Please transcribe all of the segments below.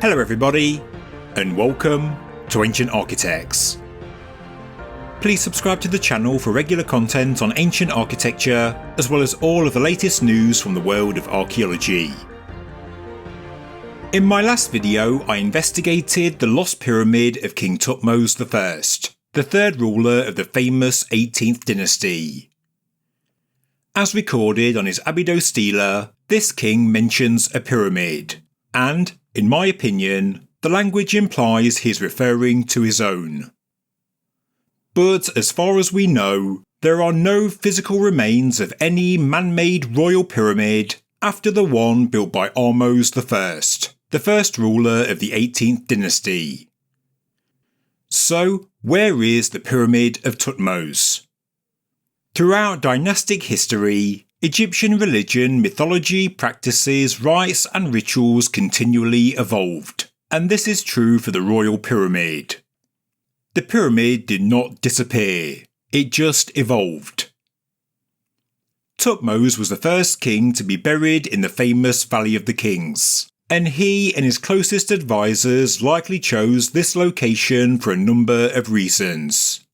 Hello everybody, and welcome to Ancient Architects. Please subscribe to the channel for regular content on ancient architecture, as well as all of the latest news from the world of archaeology. In my last video, I investigated the lost pyramid of King Thutmose I, the third ruler of the famous 18th dynasty. As recorded on his Abydos stela, this king mentions a pyramid, and, in my opinion, the language implies he is referring to his own. But as far as we know, there are no physical remains of any man-made royal pyramid after the one built by Thutmose I, the first ruler of the 18th dynasty. So, where is the Pyramid of Thutmose? Throughout dynastic history, Egyptian religion, mythology, practices, rites and rituals continually evolved, and this is true for the royal pyramid. The pyramid did not disappear, it just evolved. Thutmose was the first king to be buried in the famous Valley of the Kings, and he and his closest advisors likely chose this location for a number of reasons.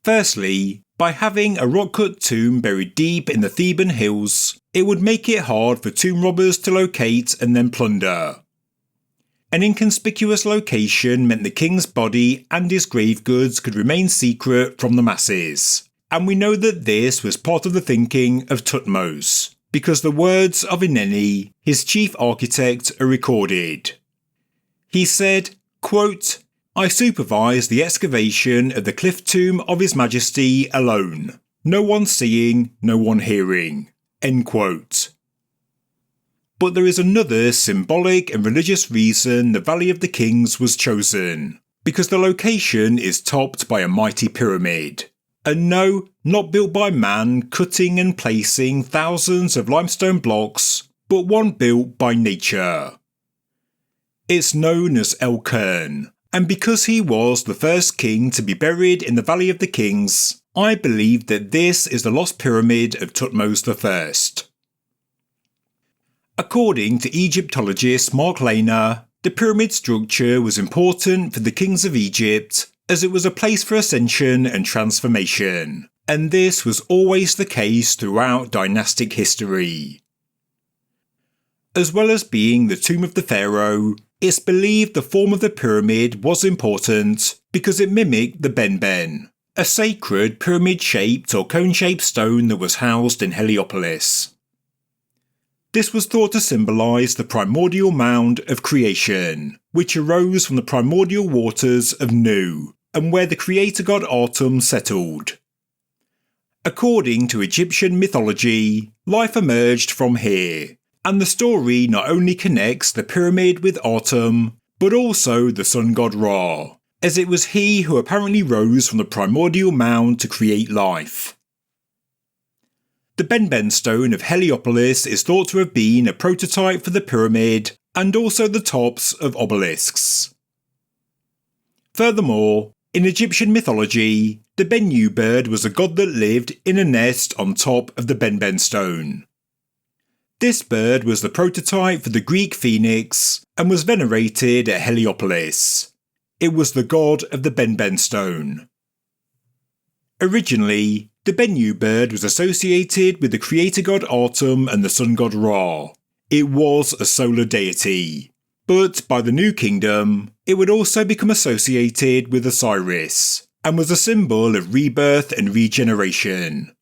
Firstly, by having a rock-cut tomb buried deep in the Theban hills, it would make it hard for tomb robbers to locate and then plunder. An inconspicuous location meant the king's body and his grave goods could remain secret from the masses, and we know that this was part of the thinking of Thutmose, because the words of Eneni, his chief architect, are recorded. He said, quote, "I supervised the excavation of the cliff tomb of His Majesty alone, no one seeing, no one hearing." End quote. But there is another symbolic and religious reason the Valley of the Kings was chosen, because the location is topped by a mighty pyramid. And no, not built by man cutting and placing thousands of limestone blocks, but one built by nature. It's known as El-Qurn, and because he was the first king to be buried in the Valley of the Kings, I believe that this is the lost pyramid of Thutmose I. According to Egyptologist Mark Lehner, the pyramid structure was important for the kings of Egypt as it was a place for ascension and transformation, and this was always the case throughout dynastic history. As well as being the tomb of the pharaoh, it's believed the form of the pyramid was important because it mimicked the Benben, a sacred pyramid-shaped or cone-shaped stone that was housed in Heliopolis. This was thought to symbolise the Primordial Mound of creation, which arose from the primordial waters of Nu, and where the creator god Atum settled. According to Egyptian mythology, life emerged from here, and the story not only connects the pyramid with Atum, but also the sun god Ra, as it was he who apparently rose from the primordial mound to create life. The Benben Stone of Heliopolis is thought to have been a prototype for the pyramid and also the tops of obelisks. Furthermore, in Egyptian mythology, the Bennu bird was a god that lived in a nest on top of the Benben Stone. This bird was the prototype for the Greek phoenix and was venerated at Heliopolis. It was the god of the Benben Stone. Originally, the Bennu bird was associated with the creator god Atum and the sun god Ra. It was a solar deity. But by the New Kingdom, it would also become associated with Osiris, and was a symbol of rebirth and regeneration.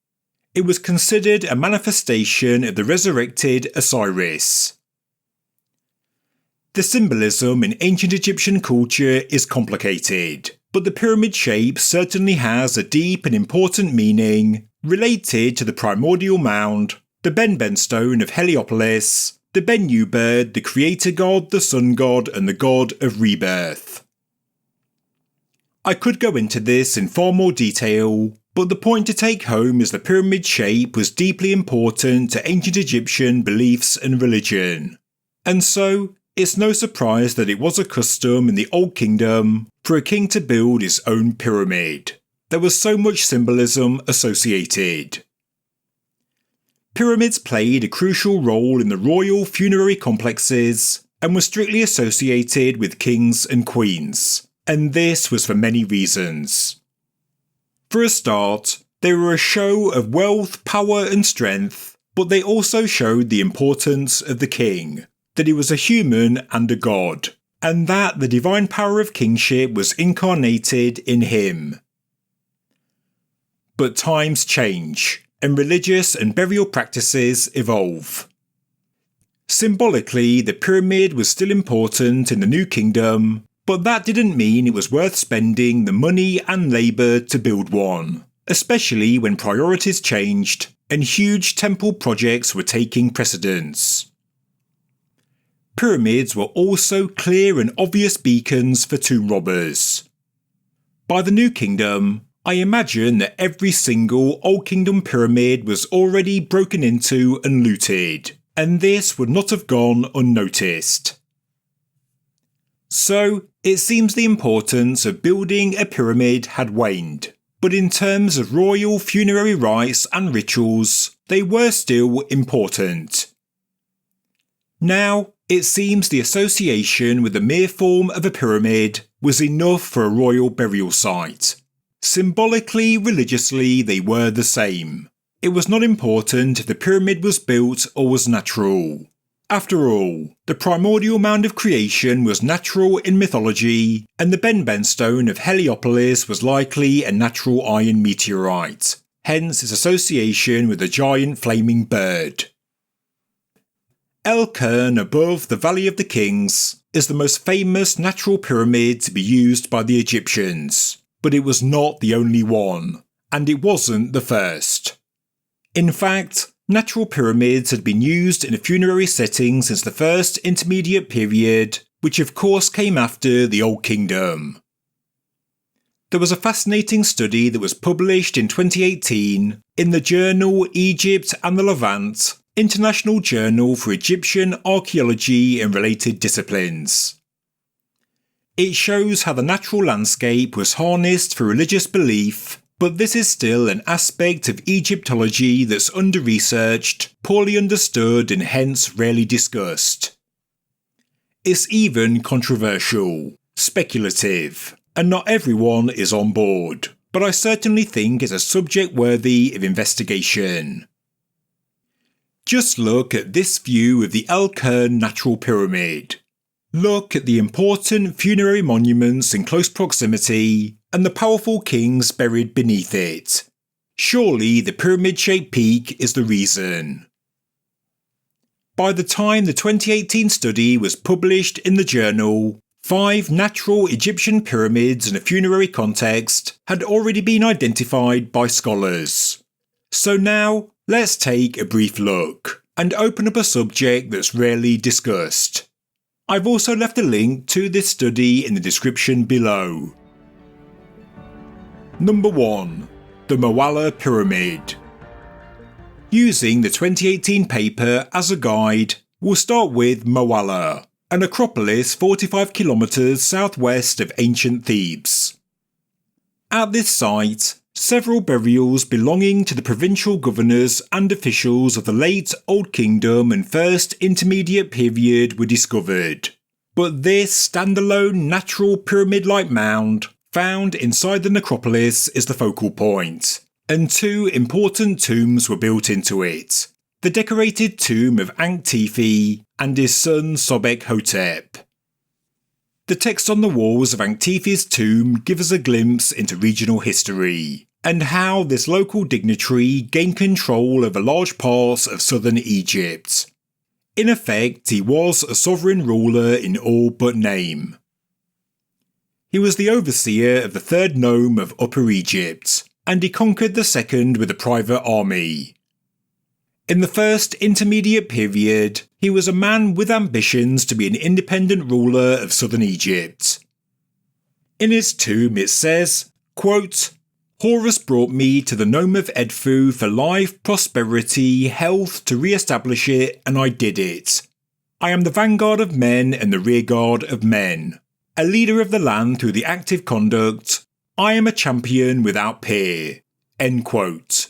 It was considered a manifestation of the resurrected Osiris. The symbolism in ancient Egyptian culture is complicated, but the pyramid shape certainly has a deep and important meaning related to the primordial mound, the Benben Stone of Heliopolis, the Bennu bird, the creator god, the sun god, and the god of rebirth. I could go into this in far more detail, but the point to take home is the pyramid shape was deeply important to ancient Egyptian beliefs and religion, and so it's no surprise that it was a custom in the Old Kingdom for a king to build his own pyramid. There was so much symbolism associated. Pyramids played a crucial role in the royal funerary complexes and was strictly associated with kings and queens, and this was for many reasons. For a start, they were a show of wealth, power and strength, but they also showed the importance of the king, that he was a human and a god, and that the divine power of kingship was incarnated in him. But times change, and religious and burial practices evolve. Symbolically, the pyramid was still important in the New Kingdom, but that didn't mean it was worth spending the money and labour to build one, especially when priorities changed and huge temple projects were taking precedence. Pyramids were also clear and obvious beacons for tomb robbers. By the New Kingdom, I imagine that every single Old Kingdom pyramid was already broken into and looted, and this would not have gone unnoticed. So, it seems the importance of building a pyramid had waned, but in terms of royal funerary rites and rituals, they were still important. Now, it seems the association with the mere form of a pyramid was enough for a royal burial site. Symbolically, religiously, they were the same. It was not important if the pyramid was built or was natural. After all, the Primordial Mound of creation was natural in mythology, and the Benben Stone of Heliopolis was likely a natural iron meteorite, hence its association with a giant flaming bird. El-Qurn above the Valley of the Kings is the most famous natural pyramid to be used by the Egyptians, but it was not the only one, and it wasn't the first. In fact, natural pyramids had been used in a funerary setting since the first intermediate period, which of course came after the Old Kingdom. There was a fascinating study that was published in 2018 in the journal Egypt and the Levant, International Journal for Egyptian Archaeology and Related Disciplines. It shows how the natural landscape was harnessed for religious belief, but this is still an aspect of Egyptology that's under-researched, poorly understood and hence rarely discussed. It's even controversial, speculative, and not everyone is on board, but I certainly think it's a subject worthy of investigation. Just look at this view of the El-Qurn Natural Pyramid. Look at the important funerary monuments in close proximity and the powerful kings buried beneath it. Surely the pyramid-shaped peak is the reason. By the time the 2018 study was published in the journal, 5 natural Egyptian pyramids in a funerary context had already been identified by scholars. So now, let's take a brief look and open up a subject that's rarely discussed. I've also left a link to this study in the description below. Number 1. The Moalla Pyramid. Using the 2018 paper as a guide, we'll start with Moalla, a necropolis 45 kilometers southwest of ancient Thebes. At this site, several burials belonging to the provincial governors and officials of the late Old Kingdom and First Intermediate period were discovered, but this standalone natural pyramid-like mound found inside the necropolis is the focal point, and 2 important tombs were built into it, the decorated tomb of Ankh-Tifi and his son Sobek-Hotep. The text on the walls of Ankh-Tifi's tomb give us a glimpse into regional history, and how this local dignitary gained control over large parts of southern Egypt. In effect, he was a sovereign ruler in all but name. He was the overseer of the third nome of Upper Egypt, and he conquered the second with a private army. In the first intermediate period, he was a man with ambitions to be an independent ruler of southern Egypt. In his tomb it says, quote, "Horus brought me to the nome of Edfu for life, prosperity, health to re-establish it, and I did it. I am the vanguard of men and the rearguard of men, a leader of the land through the active conduct. I am a champion without peer." End quote.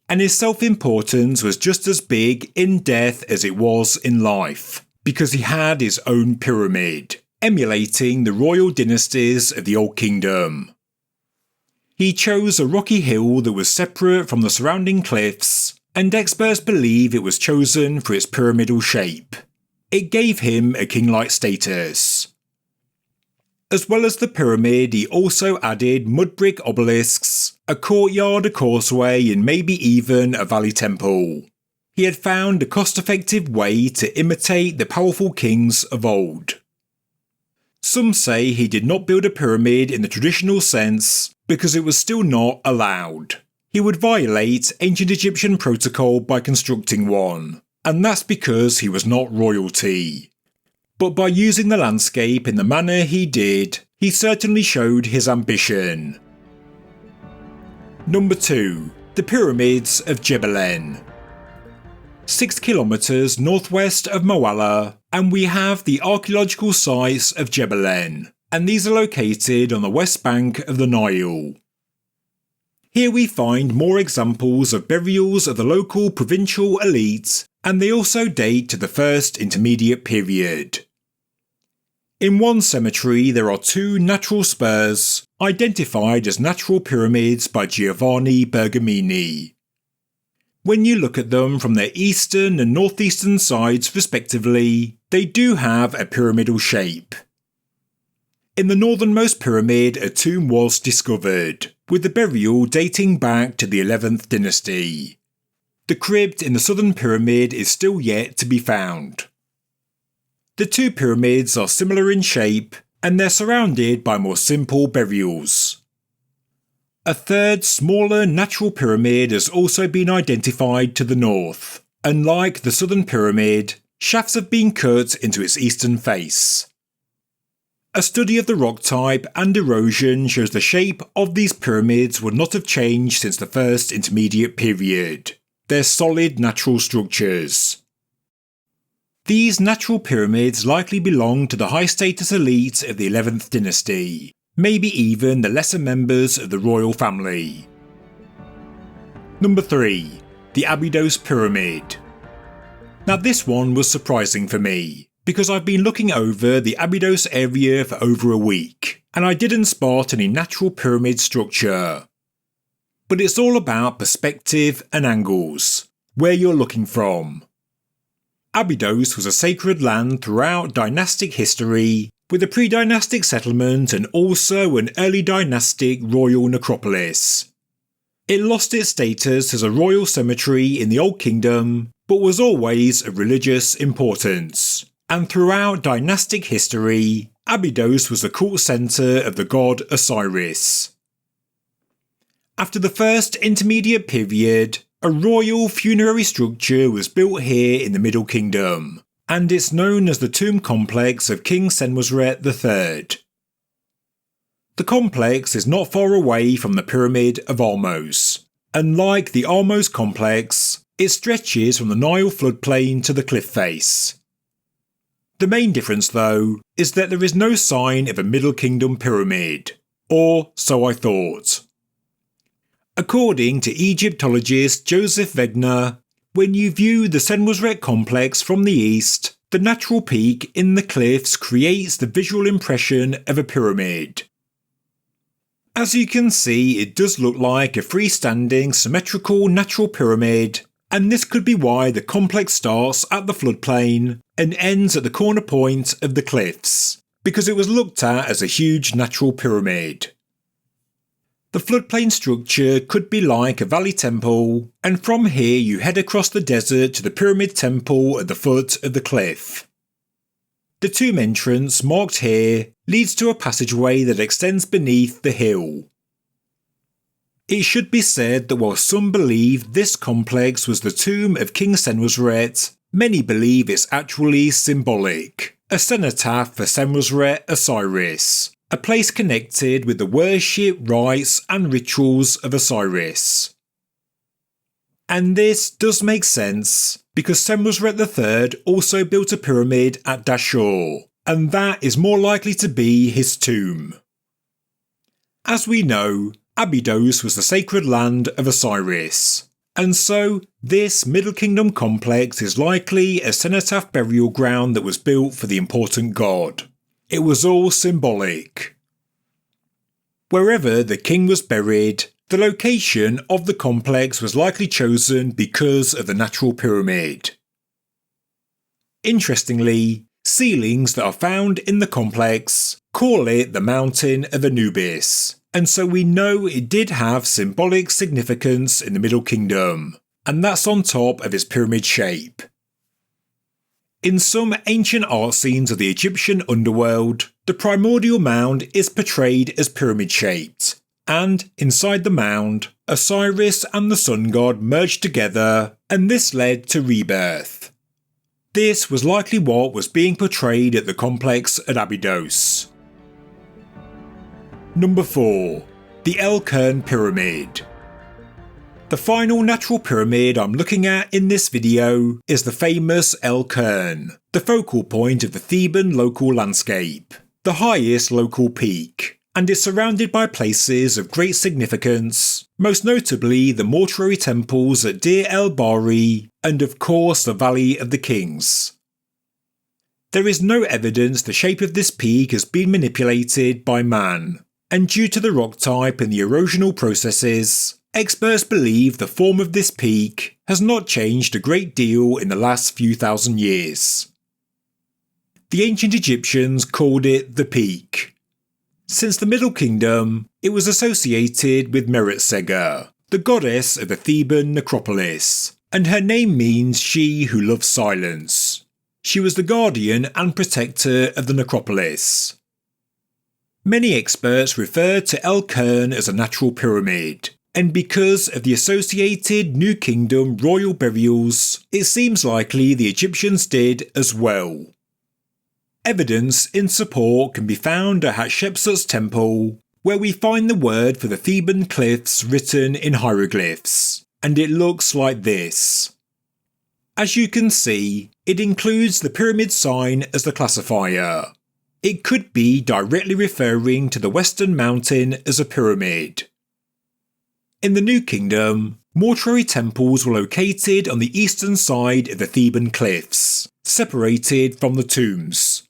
And his self-importance was just as big in death as it was in life, because he had his own pyramid, emulating the royal dynasties of the Old Kingdom. He chose a rocky hill that was separate from the surrounding cliffs, and experts believe it was chosen for its pyramidal shape. It gave him a king-like status. As well as the pyramid, he also added mudbrick obelisks, a courtyard, a causeway, and maybe even a valley temple. He had found a cost-effective way to imitate the powerful kings of old. Some say he did not build a pyramid in the traditional sense because it was still not allowed. He would violate ancient Egyptian protocol by constructing one, and that's because he was not royalty. But by using the landscape in the manner he did, he certainly showed his ambition. Number 2. The Pyramids of Gebelein. 6 kilometers northwest of Moalla, and we have the archaeological sites of Gebelein, and these are located on the west bank of the Nile. Here we find more examples of burials of the local provincial elite, and they also date to the First Intermediate Period. In one cemetery there are 2 natural spurs, identified as natural pyramids by Giovanni Bergamini. When you look at them from their eastern and northeastern sides respectively, they do have a pyramidal shape. In the northernmost pyramid a tomb was discovered, with the burial dating back to the 11th dynasty. The crypt in the southern pyramid is still yet to be found. The 2 pyramids are similar in shape, and they're surrounded by more simple burials. A third, smaller natural pyramid has also been identified to the north. Unlike the southern pyramid, shafts have been cut into its eastern face. A study of the rock type and erosion shows the shape of these pyramids would not have changed since the First Intermediate Period. They're solid natural structures. These natural pyramids likely belong to the high-status elite of the 11th dynasty, maybe even the lesser members of the royal family. Number 3. The Abydos Pyramid. Now this one was surprising for me, because I've been looking over the Abydos area for over a week, and I didn't spot any natural pyramid structure. But it's all about perspective and angles, where you're looking from. Abydos was a sacred land throughout dynastic history, with a pre-dynastic settlement and also an early dynastic royal necropolis. It lost its status as a royal cemetery in the Old Kingdom, but was always of religious importance. And throughout dynastic history, Abydos was the cult centre of the god Osiris. After the First Intermediate Period, a royal funerary structure was built here in the Middle Kingdom, and it's known as the tomb complex of King Senusret III. The complex is not far away from the Pyramid of Thutmose, and like the Thutmose complex, it stretches from the Nile floodplain to the cliff face. The main difference though, is that there is no sign of a Middle Kingdom pyramid, or so I thought. According to Egyptologist Joseph Wegner, when you view the Senusret complex from the east, the natural peak in the cliffs creates the visual impression of a pyramid. As you can see, it does look like a freestanding symmetrical natural pyramid, and this could be why the complex starts at the floodplain and ends at the corner point of the cliffs, because it was looked at as a huge natural pyramid. The floodplain structure could be like a valley temple, and from here you head across the desert to the pyramid temple at the foot of the cliff. The tomb entrance, marked here, leads to a passageway that extends beneath the hill. It should be said that while some believe this complex was the tomb of King Senusret, many believe it's actually symbolic, a cenotaph for Senusret Osiris, a place connected with the worship, rites and rituals of Osiris. And this does make sense, because Senusret III also built a pyramid at Dashur, and that is more likely to be his tomb. As we know, Abydos was the sacred land of Osiris, and so this Middle Kingdom complex is likely a cenotaph burial ground that was built for the important god. It was all symbolic. Wherever the king was buried, the location of the complex was likely chosen because of the natural pyramid. Interestingly, ceilings that are found in the complex call it the Mountain of Anubis, and so we know it did have symbolic significance in the Middle Kingdom, and that's on top of its pyramid shape. In some ancient art scenes of the Egyptian underworld, the Primordial Mound is portrayed as pyramid-shaped, and inside the mound, Osiris and the sun god merged together, and this led to rebirth. This was likely what was being portrayed at the complex at Abydos. Number 4. The El-Qurn Pyramid. The final natural pyramid I'm looking at in this video is the famous El-Qurn, the focal point of the Theban local landscape, the highest local peak, and is surrounded by places of great significance, most notably the mortuary temples at Deir el-Bahari and of course the Valley of the Kings. There is no evidence the shape of this peak has been manipulated by man, and due to the rock type and the erosional processes, experts believe the form of this peak has not changed a great deal in the last few thousand years. The ancient Egyptians called it the Peak. Since the Middle Kingdom, it was associated with Meretseger, the goddess of the Theban necropolis, and her name means she who loves silence. She was the guardian and protector of the necropolis. Many experts refer to El-Qurn as a natural pyramid, and because of the associated New Kingdom royal burials, it seems likely the Egyptians did as well. Evidence in support can be found at Hatshepsut's temple, where we find the word for the Theban cliffs written in hieroglyphs, and it looks like this. As you can see, it includes the pyramid sign as the classifier. It could be directly referring to the western mountain as a pyramid. In the New Kingdom, mortuary temples were located on the eastern side of the Theban cliffs, separated from the tombs.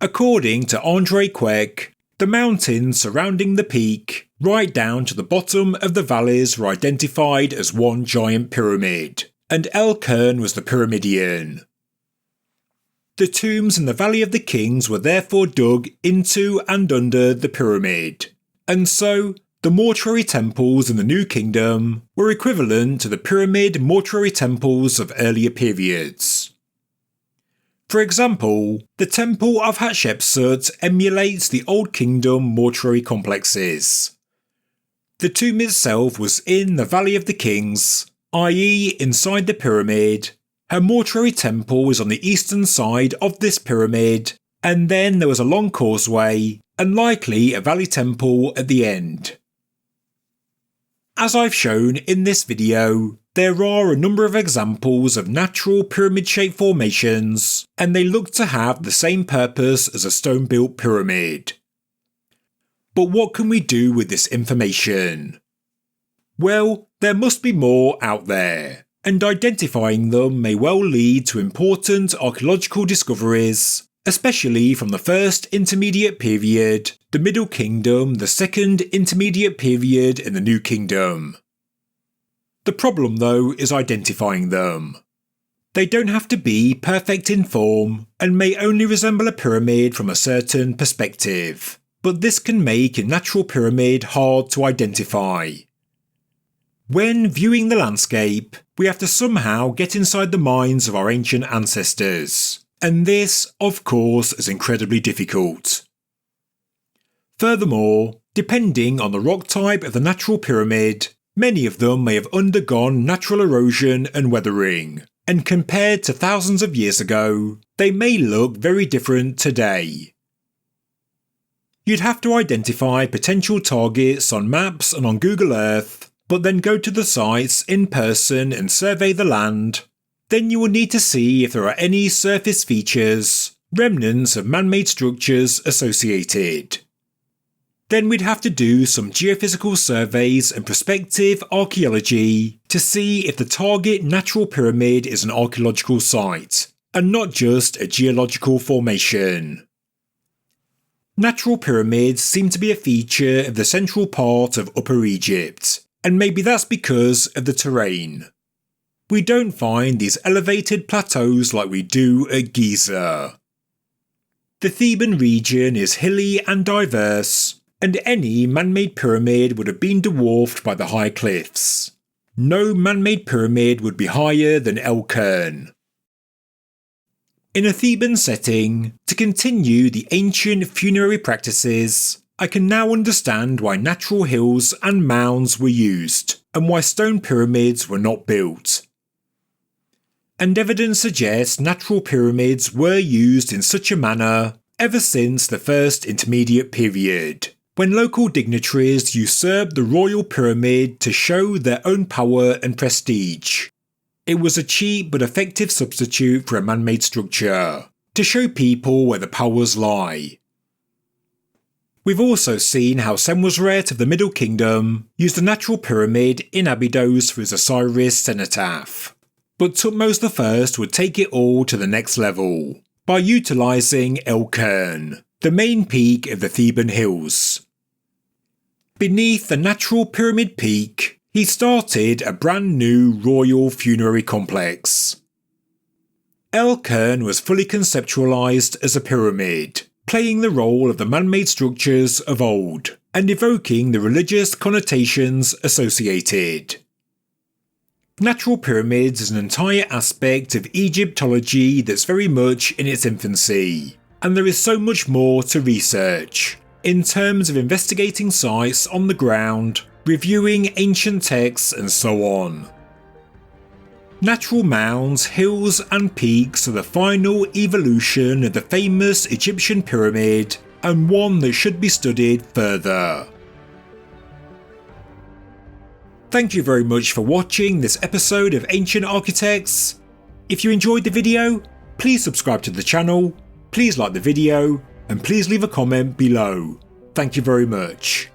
According to André Queck, the mountains surrounding the peak, right down to the bottom of the valleys, were identified as one giant pyramid, and El-Qurn was the pyramidion. The tombs in the Valley of the Kings were therefore dug into and under the pyramid, and so the mortuary temples in the New Kingdom were equivalent to the pyramid mortuary temples of earlier periods. For example, the Temple of Hatshepsut emulates the Old Kingdom mortuary complexes. The tomb itself was in the Valley of the Kings, i.e. inside the pyramid. Her mortuary temple was on the eastern side of this pyramid, and then there was a long causeway, and likely a valley temple at the end. As I've shown in this video, there are a number of examples of natural pyramid-shaped formations, and they look to have the same purpose as a stone-built pyramid. But what can we do with this information? Well, there must be more out there, and identifying them may well lead to important archaeological discoveries, especially from the First Intermediate Period, the Middle Kingdom, the Second Intermediate Period in the New Kingdom. The problem though is identifying them. They don't have to be perfect in form and may only resemble a pyramid from a certain perspective, but this can make a natural pyramid hard to identify. When viewing the landscape, we have to somehow get inside the minds of our ancient ancestors, and this, of course, is incredibly difficult. Furthermore, depending on the rock type of the natural pyramid, many of them may have undergone natural erosion and weathering, and compared to thousands of years ago, they may look very different today. You'd have to identify potential targets on maps and on Google Earth, but then go to the sites in person and survey the land. Then you will need to see if there are any surface features, remnants of man-made structures associated. then we'd have to do some geophysical surveys and prospective archaeology to see if the target natural pyramid is an archaeological site, and not just a geological formation. Natural pyramids seem to be a feature of the central part of Upper Egypt, and maybe that's because of the terrain. We don't find these elevated plateaus like we do at Giza. The Theban region is hilly and diverse, and any man-made pyramid would have been dwarfed by the high cliffs. No man-made pyramid would be higher than El-Qurn. In a Theban setting, to continue the ancient funerary practices, I can now understand why natural hills and mounds were used, and why stone pyramids were not built. And evidence suggests natural pyramids were used in such a manner ever since the First Intermediate Period, when local dignitaries usurped the royal pyramid to show their own power and prestige. It was a cheap but effective substitute for a man-made structure, to show people where the powers lie. We've also seen how Senwosret of the Middle Kingdom used a natural pyramid in Abydos for his Osiris cenotaph. But Thutmose I would take it all to the next level, by utilising El-Qurn, the main peak of the Theban hills. Beneath the natural pyramid peak, he started a brand new royal funerary complex. El-Qurn was fully conceptualised as a pyramid, playing the role of the man-made structures of old, and evoking the religious connotations associated. Natural pyramids is an entire aspect of Egyptology that's very much in its infancy, and there is so much more to research, in terms of investigating sites on the ground, reviewing ancient texts and so on. Natural mounds, hills and peaks are the final evolution of the famous Egyptian pyramid, and one that should be studied further. Thank you very much for watching this episode of Ancient Architects. If you enjoyed the video, please subscribe to the channel, please like the video, and please leave a comment below. Thank you very much.